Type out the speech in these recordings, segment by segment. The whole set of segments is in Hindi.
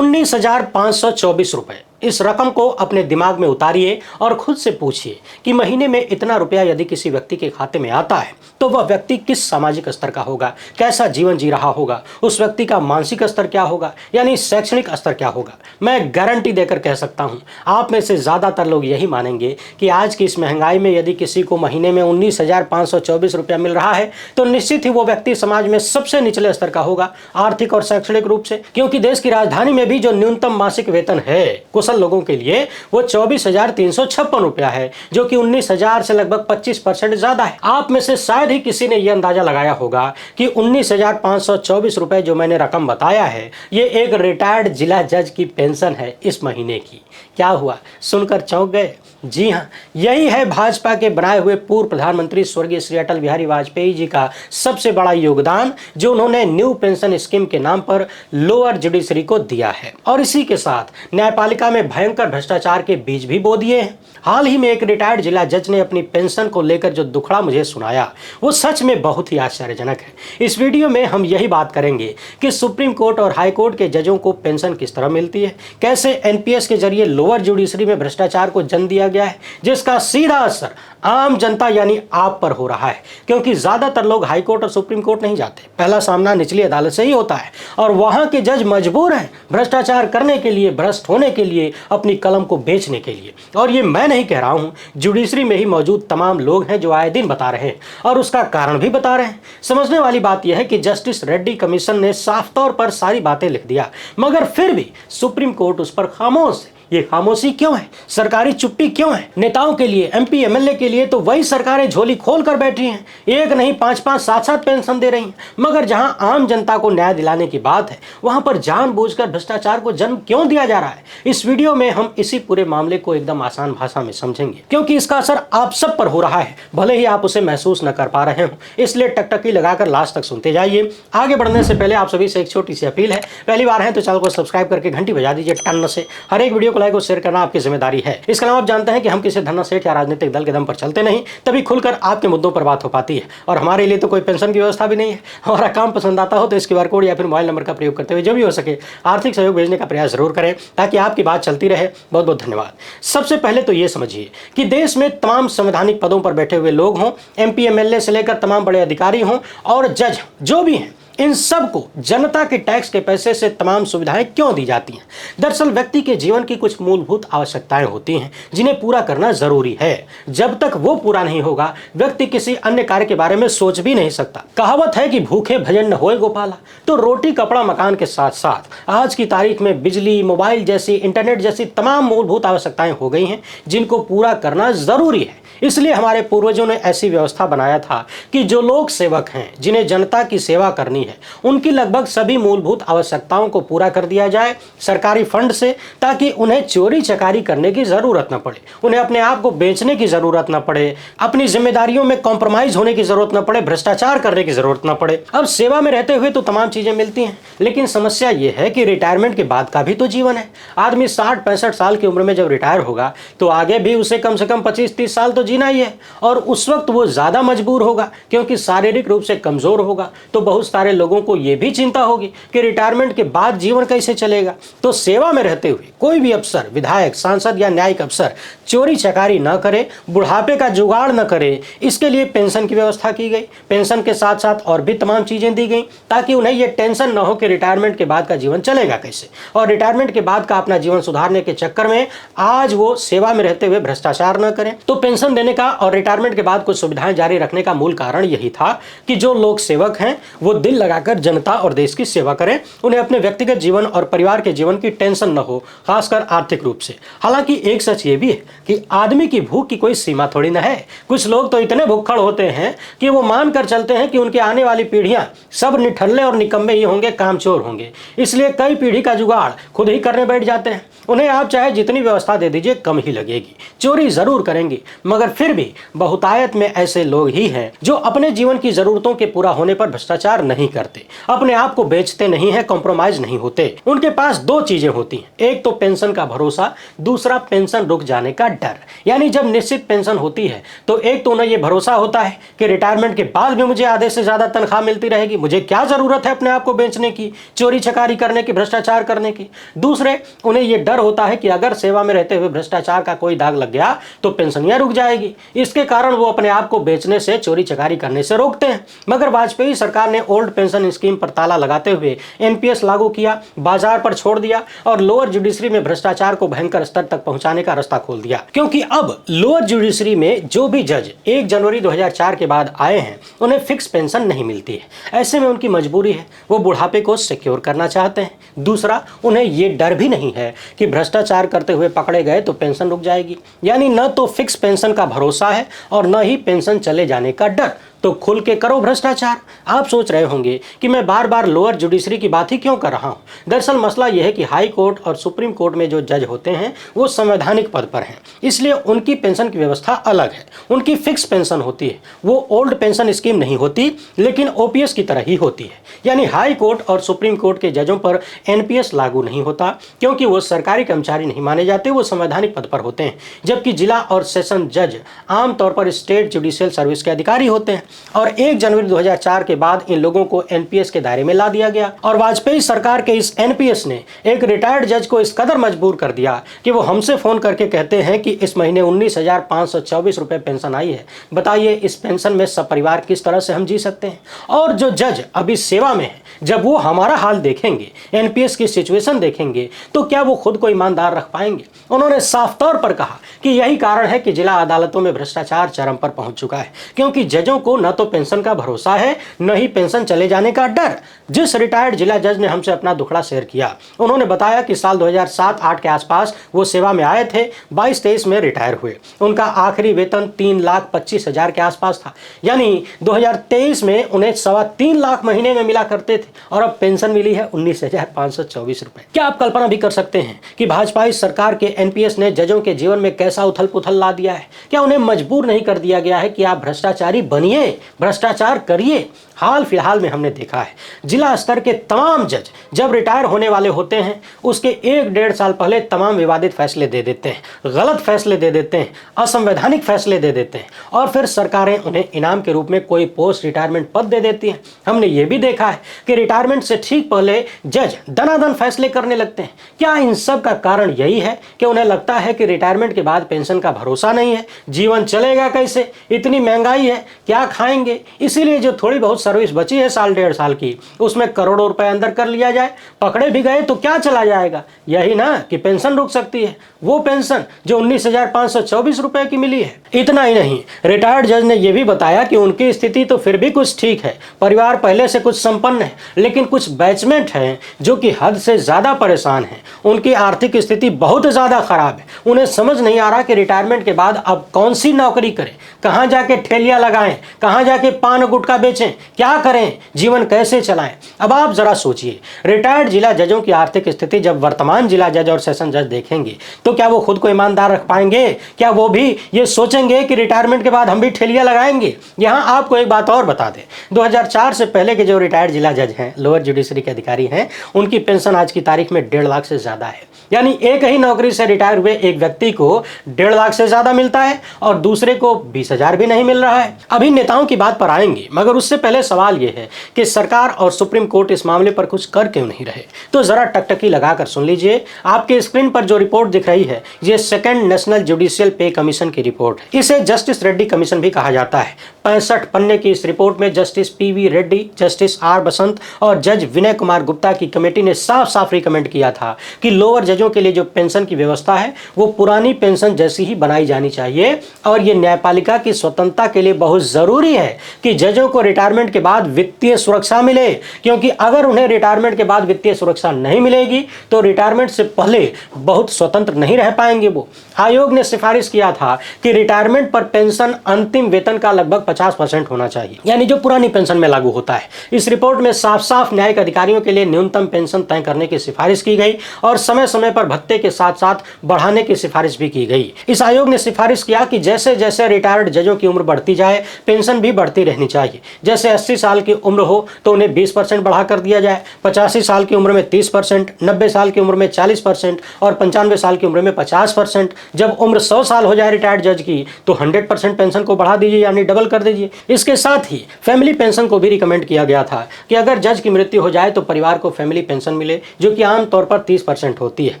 19,524 रुपए। इस रकम को अपने दिमाग में उतारिए और खुद से पूछिए कि महीने में इतना रुपया यदि किसी व्यक्ति के खाते में आता है तो वह व्यक्ति किस सामाजिक स्तर का होगा, कैसा जीवन जी रहा होगा, उस व्यक्ति का मानसिक स्तर क्या होगा, यानी शैक्षणिक स्तर क्या होगा। मैं गारंटी देकर कह सकता हूं, आप में से ज्यादातर लोग यही मानेंगे कि आज की इस महंगाई में यदि किसी को महीने में 19,524 रुपया मिल रहा है तो निश्चित ही वो व्यक्ति समाज में सबसे निचले स्तर का होगा, आर्थिक और शैक्षणिक रूप से। क्योंकि देश की राजधानी में भी जो न्यूनतम मासिक वेतन है कुशल लोगों के लिए वो 24,356 रुपया है, जो कि 19,000 से लगभग 25% ज्यादा है। आप में से शायद ही किसी ने यह अंदाजा लगाया होगा कि 19,524 रुपए जो मैंने रकम बताया है ये एक रिटायर्ड जिला जज की पेंशन है इस महीने की। क्या हुआ, सुनकर चौंक गए? जी हां, यही है भाजपा के बनाए हुए पूर्व प्रधानमंत्री स्वर्गीय श्री अटल बिहारी वाजपेयी जी का सबसे बड़ा योगदान, जो उन्होंने न्यू पेंशन स्कीम के नाम पर लोअर जुडिशरी को दिया है। और इसी के साथ न्यायपालिका में भयंकर भ्रष्टाचार के बीज भी बो दिए हैं। हाल ही में एक रिटायर्ड जिला जज ने अपनी पेंशन को लेकर जो दुखड़ा मुझे सुनाया वो सच में बहुत ही आश्चर्यजनक है। इस वीडियो में हम यही बात करेंगे कि सुप्रीम कोर्ट और हाई कोर्ट के जजों को पेंशन किस तरह मिलती है, कैसे एनपीएस के जरिए लोअर जुडिशरी में भ्रष्टाचार को जन्म दिया गया है, जिसका सीधा असर आम जनता यानी आप पर हो रहा है। क्योंकि ज्यादातर लोग हाई कोर्ट और सुप्रीम कोर्ट नहीं जाते, पहला सामना निचली अदालत से ही होता है और वहां के जज मजबूर हैं भ्रष्टाचार करने के लिए, भ्रष्ट होने के लिए, अपनी कलम को बेचने के लिए। और ये मैं नहीं कह रहा हूं, जुडिशरी में ही मौजूद तमाम लोग हैं जो आए दिन बता रहे हैं और उसका कारण भी बता रहे हैं। समझने वाली बात यह है कि जस्टिस रेड्डी कमीशन ने साफ तौर पर सारी बातें लिख दिया, मगर फिर भी सुप्रीम कोर्ट उस पर खामोश है। ये खामोशी क्यों है, सरकारी चुप्पी क्यों है? नेताओं के लिए, एमपी एमएलए के लिए तो वही सरकारें झोली खोल कर बैठी हैं, एक नहीं 5-5 7-7 पेंशन दे रही हैं। मगर जहां आम जनता को न्याय दिलाने की बात है वहां पर जानबूझकर भ्रष्टाचार को जन्म क्यों दिया जा रहा है? इस वीडियो में हम इसी पूरे मामले को एकदम आसान भाषा में समझेंगे, क्योंकि इसका असर आप सब पर हो रहा है, भले ही आप उसे महसूस न कर पा रहे हो। इसलिए टकटकी लगाकर लास्ट तक सुनते जाइए। आगे बढ़ने से पहले आप सभी से एक छोटी सी अपील है, पहली बार है तो चैनल को सब्सक्राइब करके घंटी बजा दीजिए टन से। हर एक वीडियो लाइक और शेयर करना आपकी जिम्मेदारी है। इसके अलावा आप जानते हैं कि हम किसी धन्ना सेठ या राजनीतिक दल के दम पर चलते नहीं, तभी खुलकर आपके मुद्दों पर बात हो पाती है। और हमारे लिए तो कोई पेंशन की व्यवस्था भी नहीं है। हमारा काम पसंद आता हो तो इस क्यूआर कोड या फिर मोबाइल नंबर का प्रयोग करते हुए जो भी हो सके आर्थिक सहयोग भेजने का प्रयास जरूर करें ताकि आपकी बात चलती रहे। बहुत बहुत धन्यवाद। सबसे पहले तो ये समझिए कि देश में तमाम संवैधानिक पदों पर बैठे हुए लोग हों, एमपी एमएलए से लेकर तमाम बड़े अधिकारी हों और जज जो भी हैं, इन सबको जनता के टैक्स के पैसे से तमाम सुविधाएं क्यों दी जाती हैं? दरअसल व्यक्ति के जीवन की कुछ मूलभूत आवश्यकताएं होती हैं जिन्हें पूरा करना जरूरी है। जब तक वो पूरा नहीं होगा व्यक्ति किसी अन्य कार्य के बारे में सोच भी नहीं सकता। कहावत है कि भूखे भजन न होए गोपाला। तो रोटी कपड़ा मकान के साथ साथ आज की तारीख में बिजली, मोबाइल जैसी, इंटरनेट जैसी तमाम मूलभूत आवश्यकताएं हो गई हैं जिनको पूरा करना जरूरी है। इसलिए हमारे पूर्वजों ने ऐसी व्यवस्था बनाया था कि जो लोग सेवक हैं, जिन्हें जनता की सेवा करनी है, उनकी लगभग सभी मूलभूत आवश्यकताओं को पूरा कर दिया जाए सरकारी फंड से, ताकि उन्हें चोरी चकारी करने की जरूरत न पड़े, उन्हें अपने आप को बेचने की जरूरत न पड़े, अपनी जिम्मेदारियों में कॉम्प्रोमाइज होने की जरूरत न पड़े, भ्रष्टाचार करने की जरूरत न पड़े। अब सेवा में रहते हुए तो तमाम चीजें मिलती हैं, लेकिन समस्या यह है कि रिटायरमेंट के बाद का भी तो जीवन है। आदमी 60-65 साल की उम्र में जब रिटायर होगा तो आगे भी उसे कम से कम 25-30 साल तो जीना ही है। और उस वक्त वो ज्यादा मजबूर होगा क्योंकि शारीरिक रूप से कमजोर होगा। तो बहुत सारे लोगों को यह भी चिंता होगी कि रिटायरमेंट के बाद जीवन कैसे चलेगा। तो सेवा में रहते हुए कोई भी अफसर, विधायक, सांसद या न्यायिक अफसर चोरी चकारी न करे, बुढ़ापे का जुगाड़ न करे, इसके लिए पेंशन की व्यवस्था की गई। पेंशन के साथ साथ और भी तमाम चीजें दी गई ताकि उन्हें यह टेंशन न हो कि रिटायरमेंट के बाद का जीवन चलेगा कैसे, और रिटायरमेंट के बाद का अपना जीवन सुधारने के चक्कर में आज वो सेवा में रहते हुए भ्रष्टाचार न करें। तो पेंशन देने का और रिटायरमेंट के बाद कुछ सुविधाएं जारी रखने का मूल कारण यही था कि जो लोग सेवक हैं वो दिल लगाकर जनता और देश की सेवा करें, उन्हें अपने व्यक्तिगत जीवन और परिवार के जीवन की टेंशन न हो, खासकर आर्थिक रूप से। हालांकि एक सच ये भी है कि आदमी की भूख की कोई सीमा थोड़ी ना है। कुछ लोग तो इतने भुक्खड़ होते हैं कि वो मान कर चलते हैं कि उनकी आने वाली पीढ़ियां सब निठल्ले और निकम्मे ही होंगे, कामचोर होंगे, इसलिए कई पीढ़ी का जुगाड़ खुद ही करने बैठ जाते हैं। उन्हें आप चाहे जितनी व्यवस्था दे दीजिए कम ही लगेगी, चोरी जरूर करेंगे, मगर फिर भी बहुतायत में ऐसे लोग ही हैं जो अपने जीवन की जरूरतों के पूरा होने पर भ्रष्टाचार नहीं करते, अपने आप को बेचते नहीं है, कॉम्प्रोमाइज नहीं होते। उनके पास दो चीजें होती हैं, एक तो पेंशन का भरोसा, दूसरा पेंशन रुक जाने का डर। यानी जब निश्चित पेंशन होती है तो एक तो उन्हें यह भरोसा होता है कि रिटायरमेंट के बाद भी मुझे आधे से ज्यादा तनख्वाह मिलती रहेगी, मुझे क्या जरूरत है अपने आप को बेचने की, चोरी चकारी करने की, भ्रष्टाचार करने की। दूसरे, उन्हें यह डर होता है कि अगर सेवा में रहते हुए भ्रष्टाचार का कोई दाग लग गया तो पेंशनियां रुक जाएगी। इसके कारण वो अपने आप को बेचने से, चोरी चकारी करने से रोकते हैं। मगर वाजपेयी सरकार ने ओल्ड पेंशन स्कीम पर ताला लगाते हुए एनपीएस लागू किया, बाजार पर छोड़ दिया और लोअर जुडिशरी में भ्रष्टाचार को भयंकर स्तर तक पहुंचाने का रास्ता खोल दिया। क्योंकि अब लोअर जुडिशरी में जो भी जज 1 जनवरी 2004 के बाद आए हैं उन्हें फिक्स पेंशन नहीं मिलती है। ऐसे में उनकी मजबूरी है, वो बुढ़ापे को सिक्योर करना चाहते हैं। दूसरा, उन्हें यह डर भी नहीं है कि भ्रष्टाचार करते हुए पकड़े गए तो पेंशन रुक जाएगी। यानी न तो फिक्स पेंशन का भरोसा है और न ही पेंशन चले जाने का डर। तो खुल के करो भ्रष्टाचार। आप सोच रहे होंगे कि मैं बार बार लोअर जुडिशरी की बात ही क्यों कर रहा हूं। दरअसल मसला यह है कि हाई कोर्ट और सुप्रीम कोर्ट में जो जज होते हैं वो संवैधानिक पद पर हैं, इसलिए उनकी पेंशन की व्यवस्था अलग है। उनकी फिक्स पेंशन होती है, वो ओल्ड पेंशन स्कीम नहीं होती, लेकिन ओपीएस की तरह ही होती है। यानी हाई कोर्ट और सुप्रीम कोर्ट के जजों पर एनपीएस लागू नहीं होता, क्योंकि वो सरकारी कर्मचारी नहीं माने जाते, वो संवैधानिक पद पर होते हैं। जबकि जिला और सेशन जज आमतौर पर स्टेट जुडिशियल सर्विस के अधिकारी होते हैं। और 1 जनवरी 2004 के बाद इन लोगों को एनपीएस के दायरे में ला दिया गया। और वाजपेयी सरकार के इस एनपीएस ने एक रिटायर्ड जज को इस कदर मजबूर कर दिया कि वो हमसे फोन करके कहते हैं कि इस महीने 19,524 रुपए पेंशन आई है, बताइए इस पेंशन में सब परिवार किस तरह से हम जी सकते हैं। और जो जज अभी सेवा में है, जब वो हमारा हाल देखेंगे, एनपीएस की सिचुएशन देखेंगे, तो क्या वो खुद को ईमानदार रख पाएंगे। उन्होंने साफ तौर पर कहा कि यही कारण है कि जिला अदालतों में भ्रष्टाचार चरम पर पहुंच चुका है, क्योंकि जजों को न तो पेंशन का भरोसा है, न ही पेंशन चले जाने का डर। जिस रिटायर्ड जिला जज ने हमसे अपना दुखड़ा शेयर किया, उन्होंने बताया कि साल 2007-8 के आसपास वो सेवा में आए थे, 22-23 में रिटायर हुए। उनका आखिरी वेतन 3,25,000 के आसपास था। यानी 2023 में उन्हें 3.25 लाख महीने में मिला करते थे और अब पेंशन मिली है 19,524 रुपए। क्या आप कल्पना भी कर सकते हैं कि भाजपा इस सरकार के एनपीएस ने जजों के जीवन में कैसा उथल पुथल ला दिया है। क्या उन्हें मजबूर नहीं कर दिया गया है कि आप भ्रष्टाचारी बनिए, भ्रष्टाचार करिए। हाल फिलहाल में हमने देखा है जिला स्तर के तमाम जज जब रिटायर होने वाले होते हैं उसके 1-1.5 साल पहले तमाम विवादित फैसले दे देते हैं, गलत फैसले दे देते हैं, असंवैधानिक फैसले दे देते हैं और फिर सरकारें उन्हें इनाम के रूप में कोई पोस्ट रिटायरमेंट पद दे देती हैं। हमने ये भी देखा है कि रिटायरमेंट से ठीक पहले जज दनादन फैसले करने लगते हैं। क्या इन सब का कारण यही है कि उन्हें लगता है कि रिटायरमेंट के बाद पेंशन का भरोसा नहीं है, जीवन चलेगा कैसे, इतनी महंगाई है, क्या खाएंगे। इसीलिए जो थोड़ी बहुत सर्विस बची है साल 1.5 साल की, उसमें करोड़ों रुपए अंदर कर लिया जाए। पकड़े भी गए तो क्या चला जाएगा, यही ना कि पेंशन रुक सकती है, वो पेंशन जो 19,524 रुपए की मिली है। इतना ही नहीं, रिटायर्ड जज ने यह भी बताया कि उनकी स्थिति तो फिर भी कुछ ठीक है, परिवार पहले से कुछ संपन्न है, लेकिन कुछ बैचमेंट हैं जो कि हद से ज्यादा परेशान हैं। उनकी आर्थिक स्थिति बहुत ज्यादा खराब है। उन्हें समझ नहीं आ रहा कि रिटायरमेंट के बाद अब कौन सी नौकरी करें, कहां जाके ठेलियां लगाएं, कहां जाके पान गुटखा बेचें, क्या करें, जीवन कैसे चलाएं। अब आप जरा सोचिए, रिटायर्ड जिला जजों की आर्थिक स्थिति जब वर्तमान जिला जज और सेशन जज देखेंगे तो क्या वो खुद को ईमानदार रख पाएंगे। क्या वो भी ये सोचेंगे कि रिटायरमेंट के बाद हम भी ठेलियां लगाएंगे। यहां आपको एक बात और बता दें, 2004 से पहले के जो रिटायर्ड जिला जज हैं, लोअर जुडिशरी के अधिकारी हैं, उनकी पेंशन आज की तारीख में 1.5 लाख से ज्यादा है। यानी एक ही नौकरी से रिटायर हुए एक व्यक्ति को 1.5 लाख से ज्यादा मिलता है और दूसरे को 20,000 भी नहीं मिल रहा है। अभी नेताओं की बात पर आएंगे, मगर उससे पहले सवाल यह है कि सरकार और सुप्रीम कोर्ट इस मामले पर कुछ कर क्यों नहीं रहे। तो जरा टकटकी लगाकर सुन लीजिए। आपके स्क्रीन पर जो रिपोर्ट दिख रही है, ये सेकंड नेशनल जुडिशियल पे कमीशन की रिपोर्ट है। इसे जस्टिस रेड्डी कमीशन भी कहा जाता है। 65 पन्ने की इस रिपोर्ट में justice PV Reddy, justice R Basant और जज विनय कुमार गुप्ता की कमेटी ने साफ साफ रिकमेंड किया था कि लोअर जजों के लिए जो पेंशन की व्यवस्था है वो पुरानी पेंशन जैसी ही बनाई जानी चाहिए और ये न्यायपालिका की स्वतंत्रता के लिए बहुत जरूरी है कि जजों को रिटायरमेंट के बाद वित्तीय सुरक्षा मिले, क्योंकि अगर उन्हें रिटायरमेंट के बाद वित्तीय सुरक्षा नहीं मिलेगी तो रिटायरमेंट से पहले बहुत स्वतंत्र नहीं रह पाएंगे वो। आयोग ने सिफारिश किया था कि रिटायरमेंट पर पेंशन अंतिम वेतन का लगभग 50% होना चाहिए, यानी जो पुरानी पेंशन में लागू होता है। इस रिपोर्ट में साफ साफ न्यायिक अधिकारियों के लिए न्यूनतम पेंशन तय करने की सिफारिश की गई और समय समय पर भत्ते के साथ साथ बढ़ाने की सिफारिश भी की गई। इस आयोग ने सिफारिश किया कि जैसे जैसे रिटायर्ड जजों की उम्र बढ़ती जाए पेंशन भी बढ़ती रहनी चाहिए। जैसे 80 साल की उम्र हो तो उन्हें 20% बढ़ा कर दिया जाए, 85 साल की उम्र में 30%, 90 साल की उम्र में 40% और 95 साल की उम्र में 50%। जब उम्र 100 साल हो जाए रिटायर्ड जज की तो 100% पेंशन को बढ़ा दीजिए, यानी डबल कर दीजिए। इसके साथ ही फैमिली पेंशन को भी रिकमेंड किया गया था कि अगर जज की मृत्यु हो जाए तो परिवार को फैमिली पेंशन मिले, जो कि आमतौर पर 30% होती है।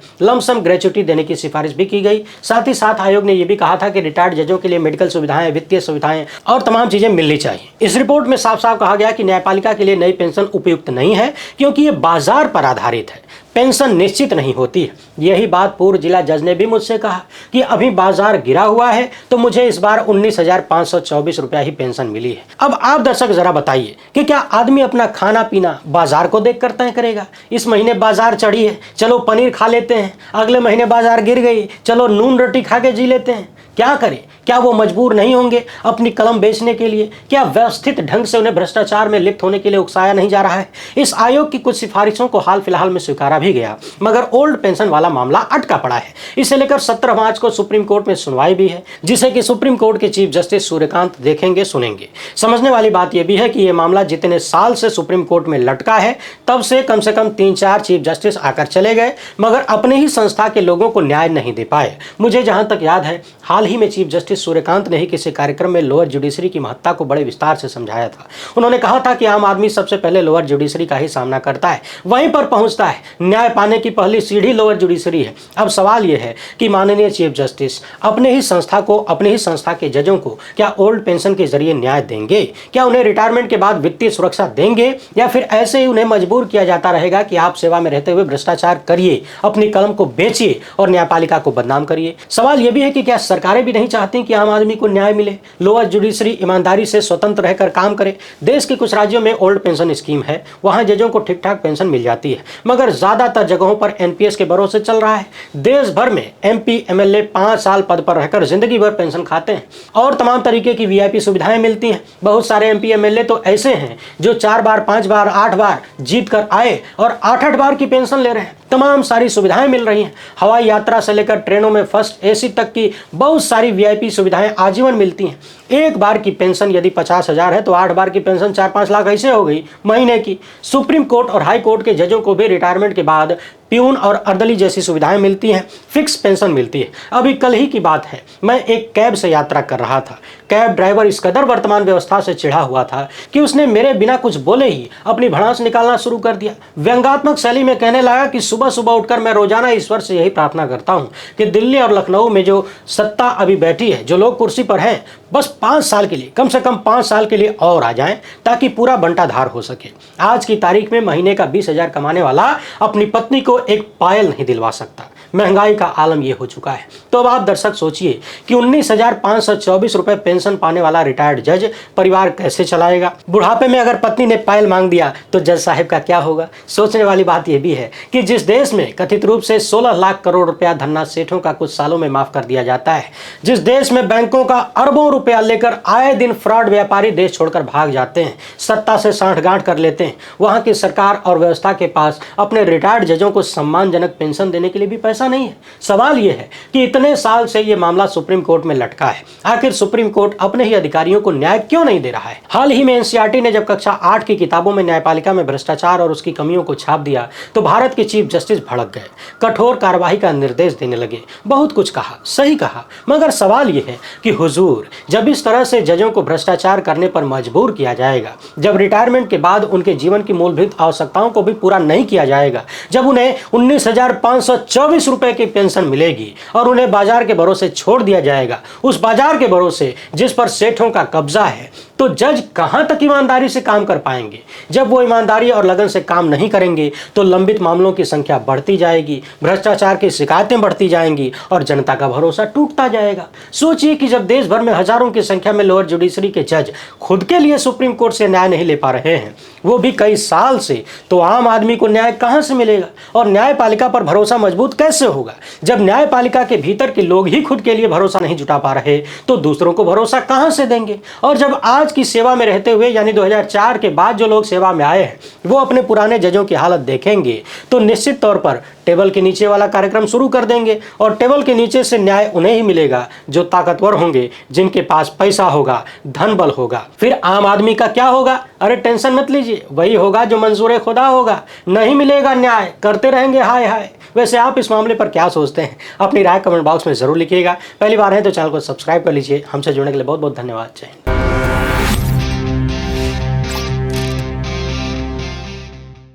लमसम ग्रेच्युटी देने की सिफारिश भी की गई। साथ ही साथ आयोग ने यह भी कहा था कि रिटायर्ड जजों के लिए मेडिकल सुविधाएं, वित्तीय सुविधाएं और तमाम चीजें मिलनी चाहिए। इस रिपोर्ट में साफ साफ कहा गया कि न्यायपालिका के लिए नई पेंशन उपयुक्त नहीं है, क्योंकि ये बाजार पर आधारित है, पेंशन निश्चित नहीं होती है। यही बात पूर्व जिला जज ने भी मुझसे कहा कि अभी बाजार गिरा हुआ है तो मुझे इस बार 19,524 रुपया ही पेंशन मिली है। अब आप दर्शक जरा बताइए कि क्या आदमी अपना खाना पीना बाजार को देखकर तय करेगा? इस महीने बाजार चढ़ी है, चलो पनीर खा लेते हैं, अगले महीने बाजार गिर गई, चलो नून रोटी खा के जी लेते हैं। क्या करें? क्या वो मजबूर नहीं होंगे अपनी कलम बेचने के लिए? क्या व्यवस्थित ढंग से उन्हें भ्रष्टाचार में लिप्त होने के लिए उकसाया नहीं जा रहा है? इस आयोग की कुछ सिफारिशों को हाल फिलहाल में स्वीकारा भी गया, मगर ओल्ड पेंशन वाला मामला अटका पड़ा है। इसे लेकर 17 मार्च को सुप्रीम कोर्ट में सुनवाई भी है, जिसे कि सुप्रीम कोर्ट के चीफ जस्टिस सूर्यकांत देखेंगे, सुनेंगे। समझने वाली बात यह भी है कि यह मामला जितने साल से सुप्रीम कोर्ट में लटका है, तब से कम 3-4 चीफ जस्टिस आकर चले गए, मगर अपने ही संस्था के लोगों को न्याय नहीं दे पाए। मुझे जहां तक याद है, हाल ही में चीफ जस्टिस सूर्यकांत ने ही किसी कार्यक्रम में लोअर जुडिशरी की महत्ता को बड़े विस्तार से समझाया था। उन्होंने कहा था कि आम आदमी सबसे पहले लोअर जुडिशरी का ही सामना करता है, वहीं पर पहुंचता है। न्याय पाने की पहली सीढ़ी लोअर जुडिशरी है। अब सवाल यह है कि माननीय चीफ जस्टिस अपने ही संस्था को, अपने ही संस्था के जजों को क्या ओल्ड पेंशन के जरिए न्याय देंगे? क्या उन्हें रिटायरमेंट के बाद वित्तीय सुरक्षा देंगे, या फिर ऐसे ही उन्हें मजबूर किया जाता रहेगा कि आप सेवा में रहते हुए भ्रष्टाचार करिए, अपनी कलम को बेचिए और न्यायपालिका को बदनाम करिए? सवाल यह भी है कि क्या सरकारें भी नहीं चाहती कि आम आदमी को न्याय मिले, लोअर जुडिशरी ईमानदारी से स्वतंत्र रहकर काम करे? देश के कुछ राज्यों में ओल्ड पेंशन स्कीम है, वहां जजों को ठीक ठाक पेंशन मिल जाती है, मगर ज्यादातर जगहों पर एनपीएस के भरोसे चल रहा है। देश भर में एमपी एमएलए 5 साल पद पर रहकर जिंदगी भर पेंशन खाते हैं और तमाम तरीके की वीआईपी सुविधाएं मिलती हैं। बहुत सारे एमपी एमएलए तो ऐसे हैं जो 4 बार, 5 बार, 8 बार जीत कर आए और 8-8 बार की पेंशन ले रहे हैं। तमाम सारी सुविधाएं मिल रही हैं। हवाई यात्रा से लेकर ट्रेनों में फर्स्ट एसी तक की बहुत सारी वीआईपी सुविधाएं आजीवन मिलती हैं। एक बार की पेंशन यदि 50,000 है तो 8 बार की पेंशन 4-5 लाख ऐसे हो गई महीने की। सुप्रीम कोर्ट और हाई कोर्ट के जजों को भी रिटायरमेंट के बाद प्यून और अर्दली जैसी सुविधाएं मिलती हैं, फिक्स पेंशन मिलती है। अभी कल ही की बात है, मैं एक कैब से यात्रा कर रहा था। कैब ड्राइवर इस कदर वर्तमान व्यवस्था से चिढ़ा हुआ था कि उसने मेरे बिना कुछ बोले ही अपनी भड़ास निकालना शुरू कर दिया। व्यंग्यात्मक शैली में कहने लगा कि सुबह सुबह उठकर मैं रोजाना ईश्वर से यही प्रार्थना करता हूं कि दिल्ली और लखनऊ में जो सत्ता अभी बैठी है, जो लोग कुर्सी पर हैं, बस 5 साल के लिए, कम से कम 5 साल के लिए और आ जाएं, ताकि पूरा बंटाधार हो सके। आज की तारीख में महीने का 20,000 कमाने वाला अपनी पत्नी को एक पायल नहीं दिलवा सकता। महंगाई का आलम यह हो चुका है। तो अब आप दर्शक सोचिए कि 19,524 रुपए पेंशन पाने वाला रिटायर्ड जज परिवार कैसे चलाएगा? बुढ़ापे में अगर पत्नी ने पायल मांग दिया तो जज साहब का क्या होगा? सोचने वाली बात यह भी है कि जिस देश में कथित रूप से 16 लाख करोड़ रुपया धन्ना सेठों का कुछ सालों में माफ कर दिया जाता है, जिस देश में बैंकों का अरबों रुपया लेकर आए दिन फ्रॉड व्यापारी देश छोड़कर भाग जाते हैं, सत्ता से सांठगांठ कर लेते हैं, वहां की सरकार और व्यवस्था के पास अपने रिटायर्ड जजों को सम्मानजनक पेंशन देने के लिए भी पैसा नहीं है। सवाल यह है कि इतने साल से यह मामला सुप्रीम कोर्ट में लटका है, आखिर सुप्रीम कोर्ट अपने ही अधिकारियों को न्याय क्यों नहीं दे रहा है? हाल ही में एनसीईआरटी ने जब कक्षा 8 की किताबों में न्यायपालिका में भ्रष्टाचार और उसकी कमियों को छाप दिया तो भारत के चीफ जस्टिस भड़क गए, कठोर कार्रवाई का निर्देश देने लगे। बहुत कुछ कहा, सही कहा, मगर सवाल यह है कि हुजूर, जब इस तरह से जजों को भ्रष्टाचार करने पर मजबूर किया जाएगा, जब रिटायरमेंट के बाद उनके जीवन की मूलभूत आवश्यकताओं को भी पूरा नहीं किया जाएगा, जब उन्हें 19,524 रुपए की पेंशन मिलेगी और उन्हें बाजार के भरोसे छोड़ दिया जाएगा, उस बाजार के भरोसे जिस पर सेठों का कब्जा है, तो जज कहां तक ईमानदारी से काम कर पाएंगे? जब वो ईमानदारी और लगन से काम नहीं करेंगे तो लंबित मामलों की संख्या बढ़ती जाएगी, भ्रष्टाचार की शिकायतें बढ़ती जाएंगी और जनता का भरोसा टूटता जाएगा। सोचिए कि जब देश भर में हजारों की संख्या में लोअर जुडिशरी के जज खुद के लिए सुप्रीम कोर्ट से न्याय नहीं ले पा रहे हैं, वो भी कई साल से, तो आम आदमी को न्याय कहां से मिलेगा और न्यायपालिका पर भरोसा मजबूत कैसे होगा? जब न्यायपालिका के भीतर के लोग ही खुद के लिए भरोसा नहीं जुटा पा रहे तो दूसरों को भरोसा कहां से देंगे? और जब आज समाज की सेवा में रहते हुए यानी 2004 के बाद जो लोग सेवा में आए हैं वो अपने पुराने जजों की हालत देखेंगे तो निश्चित तौर पर टेबल के नीचे वाला कार्यक्रम शुरू कर देंगे और टेबल के नीचे से न्याय उन्हें ही मिलेगा जो ताकतवर होंगे, जिनके पास पैसा होगा, धन बल होगा। फिर आम आदमी का क्या होगा? अरे टेंशन मत लीजिए, वही होगा जो मंजूर खुदा होगा। नहीं मिलेगा न्याय, करते रहेंगे हाय हाय। वैसे आप इस मामले पर क्या सोचते हैं? अपनी राय कमेंट बॉक्स में जरूर लिखिएगा। पहली बार है तो चैनल को सब्सक्राइब कर लीजिए। हमसे जुड़ने के लिए बहुत बहुत धन्यवाद। जय हिंद।